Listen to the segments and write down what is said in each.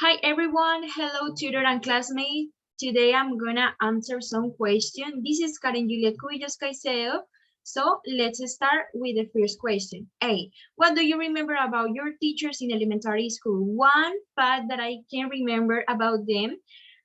Hi everyone, hello tutor and classmate. Today I'm gonna answer some questions. This is Karen Juliet Cubillos Caicedo. So let's start with the first question. A, what do you remember about your teachers in elementary school? One fact that I can remember about them,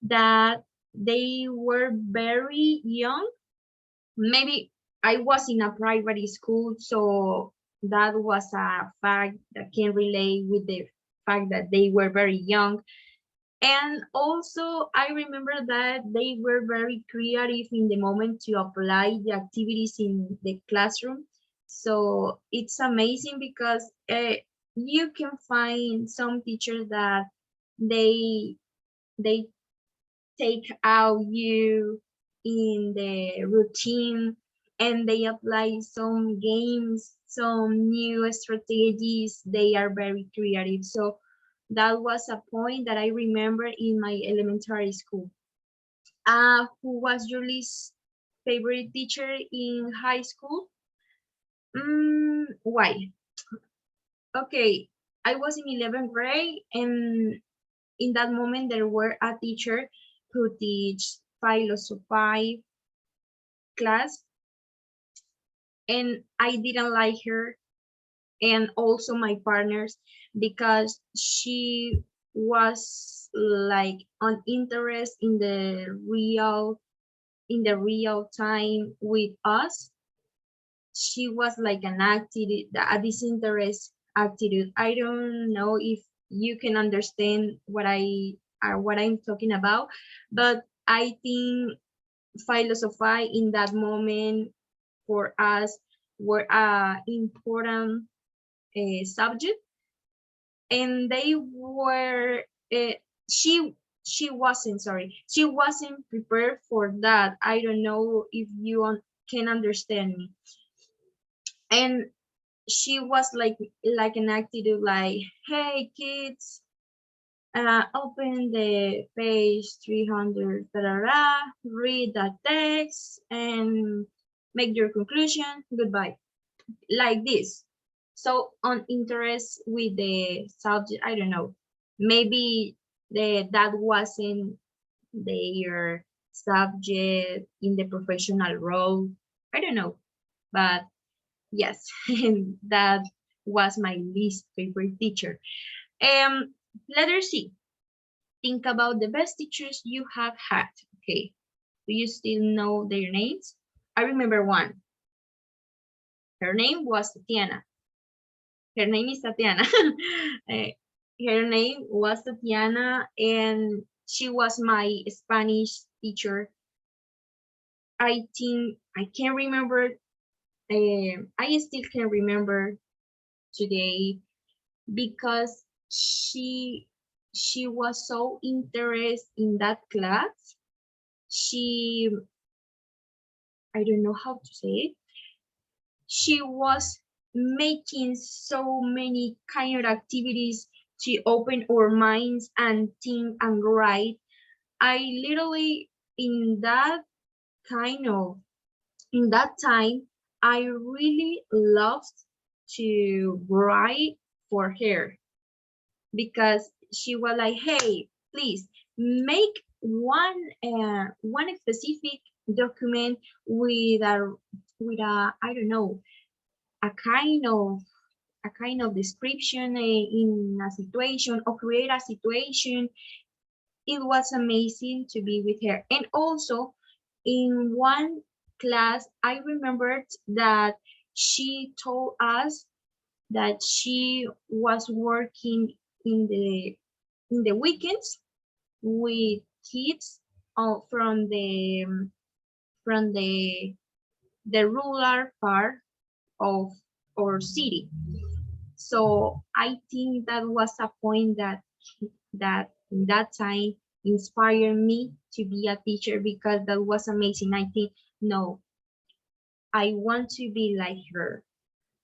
that they were very young. Maybe I was in a private school, so that was a fact that can relate with the fact that they were very young. And also, I remember that they were very creative in the moment to apply the activities in the classroom. So it's amazing because you can find some teachers that they they take out you in the routine and they apply some games, some new strategies. They are very creative. So that was a point that I remember in my elementary school. Who was your least favorite teacher in high school? Why? Okay, I was in 11th grade, and in that moment there were a teacher who teach philosophy class, and I didn't like her and also my partners because she was like on interest in the real time with us. She was like an attitude, a disinterest attitude. I don't know if you can understand what I'm talking about, but I think philosophy in that moment for us were a important subject, and they were uh, she she wasn't prepared for that. I don't know if you can understand me. And she was like an attitude like, hey kids, open the page 300, read the text and make your conclusion, goodbye, like this. So on interest with the subject, I don't know, maybe that wasn't their subject in the professional role, I don't know. But yes, that was my least favorite teacher. Letter C, think about the best teachers you have had. Okay, do you still know their names? I remember one. Her name was Tatiana. Her name is Tatiana. Eh, Her name was Tatiana, and she was my Spanish teacher. I think I can remember. I still can remember today because she was so interested in that class. She, I don't know how to say it. She was making so many kind of activities to open our minds and think and write. I literally in that kind of in that time I really loved to write for her because she was like, hey, please make one specific document with a I don't know, a kind of description in a situation or create a situation. It was amazing to be with her. And also in one class I remembered that she told us that she was working in the weekends with kids from the rural part of our city. So I think that was a point that in that time inspired me to be a teacher because that was amazing. I think, no, I want to be like her.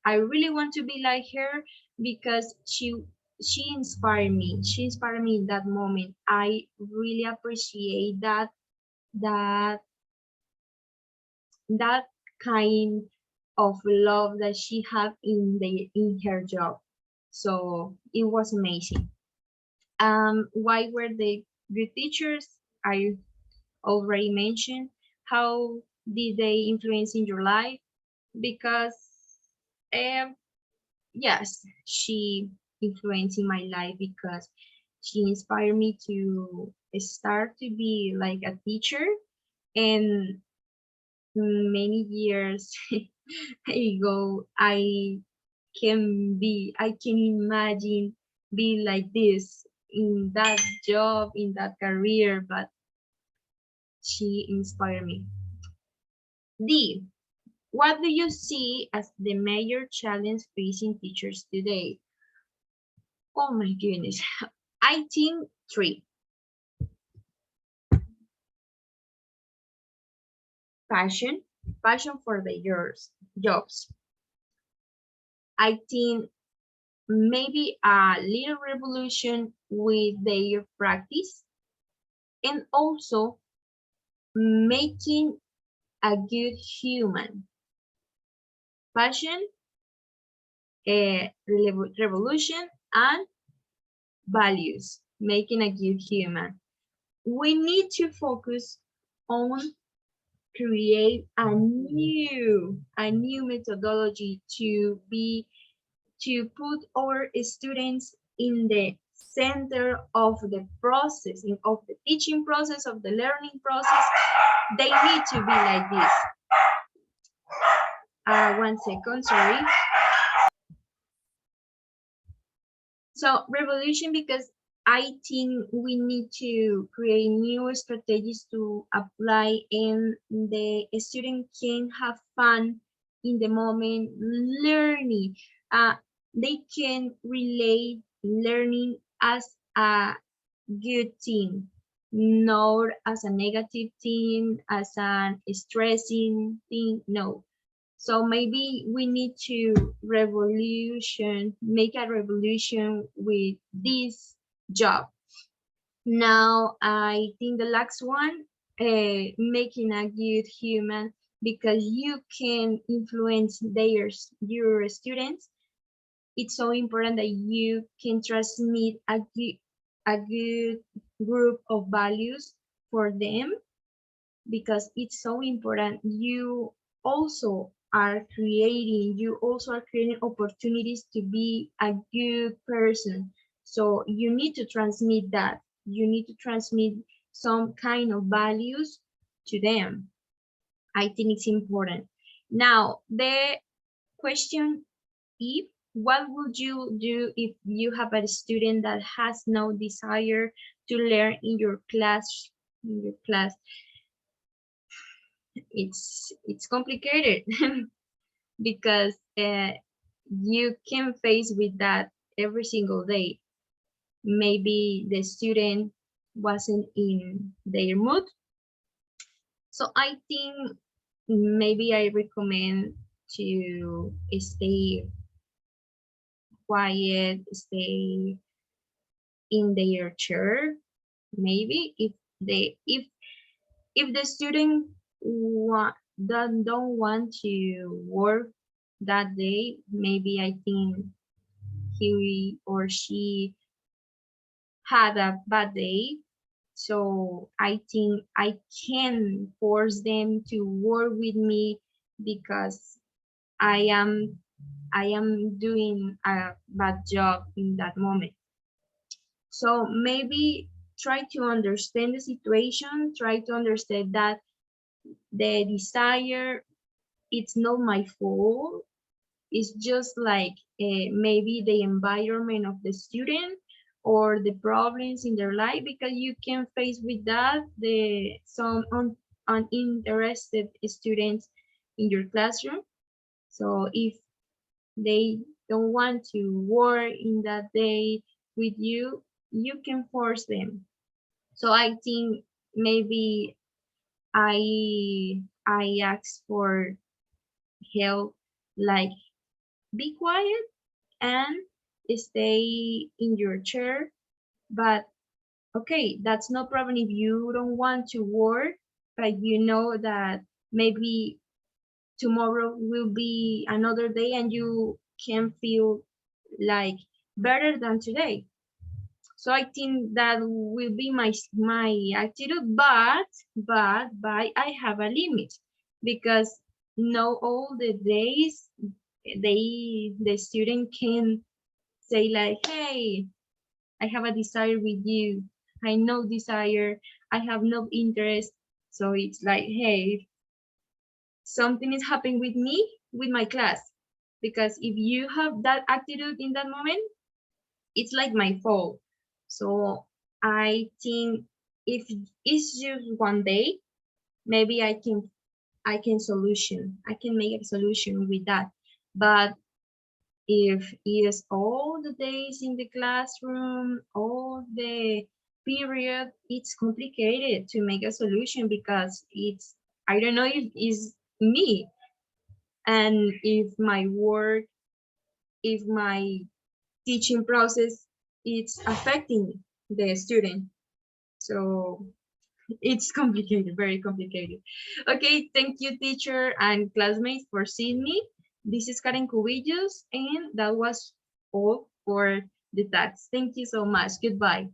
I really want to be like her because she inspired me. She inspired me in that moment. I really appreciate that that kind of love that she had in her job. So it was amazing. Why were they good teachers? I already mentioned. How did they influence in your life? Because um, yes, she influenced in my life because she inspired me to start to be like a teacher. And many years ago, I can imagine being like this in that job, in that career, but she inspired me. D, what do you see as the major challenge facing teachers today? Oh my goodness. I think three. Passion, passion for the jobs. I think maybe a little revolution with their practice, and also making a good human. Passion, revolution, and values, making a good human. We need to focus on create a new methodology to put our students in the center of the process, of the teaching process, of the learning process. They need to be like this. 1 second, sorry. So revolution, because I think we need to create new strategies to apply, and the student can have fun in the moment learning. Uh, they can relate learning as a good thing, not as a negative thing, as an stressing thing. No, so maybe we need to make a revolution with this job. Now, I think the last one, making a good human, because you can influence your students. It's so important that you can transmit a good group of values for them, because it's so important. You also are creating opportunities to be a good person. So you need to transmit that. You need to transmit some kind of values to them. I think it's important. Now, the question, if what would you do if you have a student that has no desire to learn in your class? It's complicated because you can face with that every single day. Maybe the student wasn't in their mood. So I think maybe I recommend to stay quiet, stay in their chair. Maybe if the student don't want to work that day, maybe I think he or she had a bad day. So I think I can force them to work with me because I am I am doing a bad job in that moment. So maybe try to understand the situation, try to understand that the desire, it's not my fault. It's just like maybe the environment of the student or the problems in their life, because you can face with that some uninterested students in your classroom. So if they don't want to work in that day with you, you can force them. So I think maybe I ask for help, like be quiet and stay in your chair. But okay, that's no problem if you don't want to work, but you know that maybe tomorrow will be another day and you can feel like better than today. So I think that will be my attitude, but I have a limit, because not all the days the student can say like, hey, I have a desire with you. I no desire. I have no interest. So it's like, hey, something is happening with me, with my class. Because if you have that attitude in that moment, it's like my fault. So I think if it's just one day, maybe I can make a solution with that. But if it's all the days in the classroom, all the period, it's complicated to make a solution, because it's, I don't know if it's me, and if my work, if my teaching process, it's affecting the student. So it's complicated, very complicated. Okay, thank you, teacher and classmates, for seeing me. This is Karen Cubillos, and that was all for the tax. Thank you so much. Goodbye.